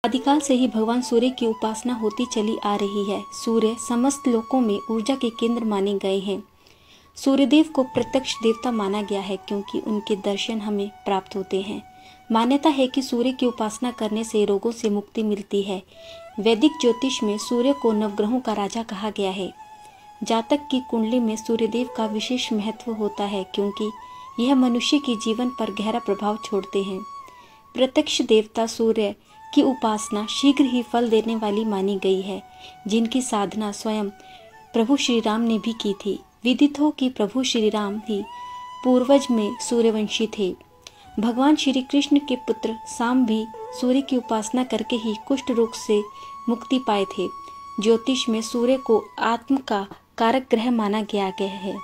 आदिकाल से ही भगवान सूर्य की उपासना होती चली आ रही है। सूर्य समस्त लोकों में ऊर्जा के केंद्र माने गए हैं। सूर्यदेव को प्रत्यक्ष देवता माना गया है क्योंकि उनके दर्शन हमें प्राप्त होते हैं। मान्यता है कि सूर्य की उपासना करने से रोगों से मुक्ति मिलती है। वैदिक ज्योतिष में सूर्य को नवग्रहों का राजा कहा गया है। जातक की कुंडली में सूर्यदेव का विशेष महत्व होता है क्योंकि यह मनुष्य के जीवन पर गहरा प्रभाव छोड़ते हैं। प्रत्यक्ष देवता सूर्य की उपासना शीघ्र ही फल देने वाली मानी गई है, जिनकी साधना स्वयं प्रभु श्री राम ने भी की थी। विदित हो कि प्रभु श्री राम ही पूर्वज में सूर्यवंशी थे। भगवान श्री कृष्ण के पुत्र साम भी सूर्य की उपासना करके ही कुष्ठ रोग से मुक्ति पाए थे। ज्योतिष में सूर्य को आत्म का कारक ग्रह माना गया है।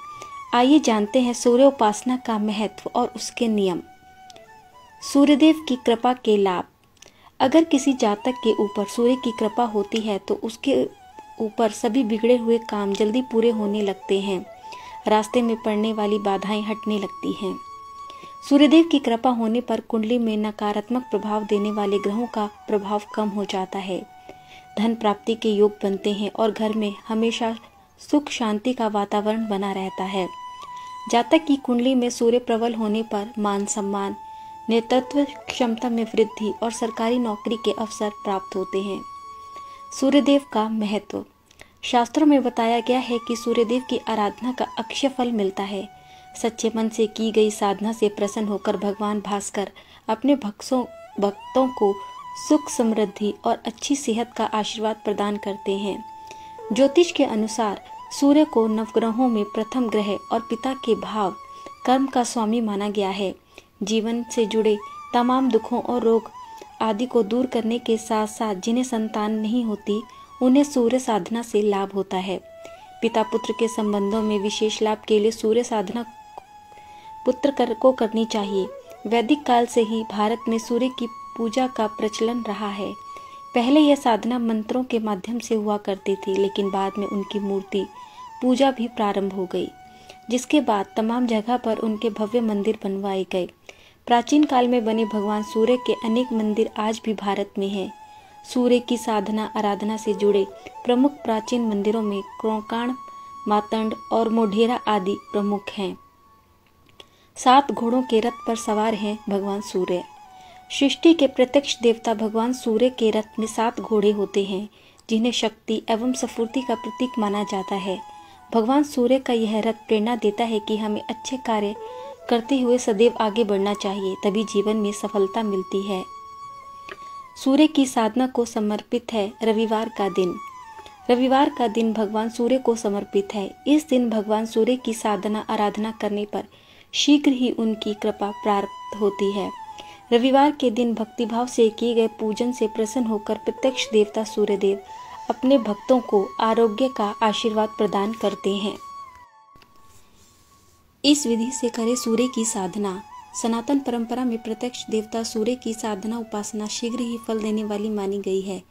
आइए जानते हैं सूर्य उपासना का महत्व और उसके नियम। सूर्यदेव की कृपा के लाभ। अगर किसी जातक के ऊपर सूर्य की कृपा होती है तो उसके ऊपर सभी बिगड़े हुए काम जल्दी पूरे होने लगते हैं। रास्ते में पड़ने वाली बाधाएं हटने लगती हैं। सूर्यदेव की कृपा होने पर कुंडली में नकारात्मक प्रभाव देने वाले ग्रहों का प्रभाव कम हो जाता है। धन प्राप्ति के योग बनते हैं और घर में हमेशा सुख शांति का वातावरण बना रहता है। जातक की कुंडली में सूर्य प्रबल होने पर मान सम्मान, नेतृत्व क्षमता में वृद्धि और सरकारी नौकरी के अवसर प्राप्त होते हैं। सूर्यदेव का महत्व। शास्त्रों में बताया गया है कि सूर्यदेव की आराधना का अक्षय फल मिलता है। सच्चे मन से की गई साधना से प्रसन्न होकर भगवान भास्कर अपने भक्तों को सुख समृद्धि और अच्छी सेहत का आशीर्वाद प्रदान करते हैं। ज्योतिष के अनुसार सूर्य को नवग्रहों में प्रथम ग्रह और पिता के भाव कर्म का स्वामी माना गया है। जीवन से जुड़े तमाम दुखों और रोग आदि को दूर करने के साथ साथ जिन्हें संतान नहीं होती उन्हें सूर्य साधना से लाभ होता है। पिता पुत्र के संबंधों में विशेष लाभ के लिए सूर्य साधना पुत्र को करनी चाहिए। वैदिक काल से ही भारत में सूर्य की पूजा का प्रचलन रहा है। पहले यह साधना मंत्रों के माध्यम से हुआ करती थी, लेकिन बाद में उनकी मूर्ति पूजा भी प्रारंभ हो गई, जिसके बाद तमाम जगह पर उनके भव्य मंदिर बनवाए गए। प्राचीन काल में बने भगवान सूर्य के अनेक मंदिर आज भी भारत में हैं। सूर्य की साधना आराधना से जुड़े प्रमुख प्राचीन मंदिरों में कोंकाण, मातंड और मोढेरा आदि प्रमुख हैं। 7 घोड़ों के रथ पर सवार हैं भगवान सूर्य। सृष्टि के प्रत्यक्ष देवता भगवान सूर्य के रथ में 7 घोड़े होते हैं, जिन्हें शक्ति एवं सफूर्ति का प्रतीक माना जाता है। भगवान सूर्य का यह रथ प्रेरणा देता है कि हमें अच्छे कार्य करते हुए सदैव आगे बढ़ना चाहिए, तभी जीवन में सफलता मिलती है। सूर्य की साधना को समर्पित है रविवार का दिन। रविवार का दिन भगवान सूर्य को समर्पित है। इस दिन भगवान सूर्य की साधना आराधना करने पर शीघ्र ही उनकी कृपा प्राप्त होती है। रविवार के दिन भक्तिभाव से किए गए पूजन से प्रसन्न होकर प्रत्यक्ष देवता सूर्यदेव अपने भक्तों को आरोग्य का आशीर्वाद प्रदान करते हैं। इस विधि से करें सूर्य की साधना। सनातन परंपरा में प्रत्यक्ष देवता सूर्य की साधना उपासना शीघ्र ही फल देने वाली मानी गई है।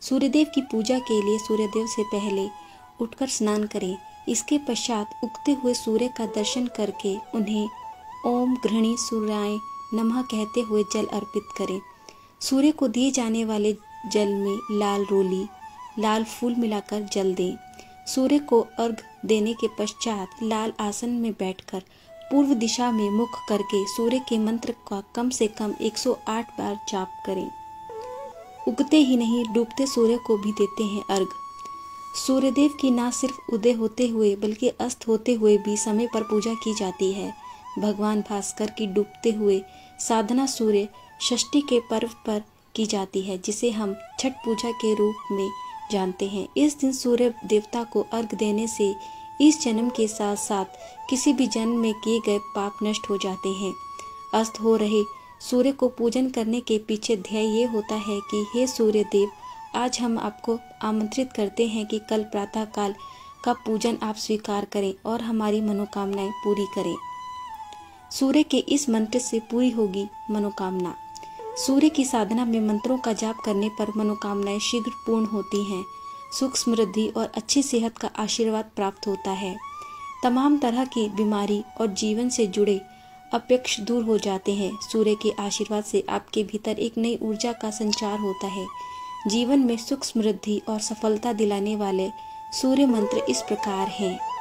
सूर्यदेव की पूजा के लिए सूर्यदेव से पहले उठकर स्नान करें। इसके पश्चात उगते हुए सूर्य का दर्शन करके उन्हें ओम गृहिणी सूर्याय नमः कहते हुए जल अर्पित करें। सूर्य को दिए जाने वाले जल में लाल रोली, लाल फूल मिलाकर जल दें। सूर्य को अर्घ्य देने के पश्चात लाल आसन में बैठकर पूर्व दिशा में मुख करके सूर्य के मंत्र का कम से कम 108 बार जाप करें। उगते ही नहीं डूबते सूर्य को भी देते हैं अर्घ्य। सूर्यदेव की न सिर्फ उदय होते हुए बल्कि अस्त होते हुए भी समय पर पूजा की जाती है। भगवान भास्कर की डूबते हुए साधना सूर्य षष्ठी के पर्व पर की जाती है, जिसे हम छठ पूजा के रूप में जानते हैं। इस दिन सूर्य देवता को अर्घ्य देने से इस जन्म के साथ साथ किसी भी जन्म में किए गए पाप नष्ट हो जाते हैं। अस्त हो रहे सूर्य को पूजन करने के पीछे ध्येय ये होता है कि हे सूर्य देव, आज हम आपको आमंत्रित करते हैं कि कल प्रातः काल का पूजन आप स्वीकार करें और हमारी मनोकामनाएं पूरी करें। सूर्य के इस मंत्र से पूरी होगी मनोकामना। सूर्य की साधना में मंत्रों का जाप करने पर मनोकामनाएं शीघ्र पूर्ण होती हैं। सुख समृद्धि और अच्छी सेहत का आशीर्वाद प्राप्त होता है। तमाम तरह की बीमारी और जीवन से जुड़े अपेक्ष दूर हो जाते हैं। सूर्य के आशीर्वाद से आपके भीतर एक नई ऊर्जा का संचार होता है, जीवन में सुख समृद्धि और सफलता दिलाने वाले सूर्य मंत्र इस प्रकार हैं।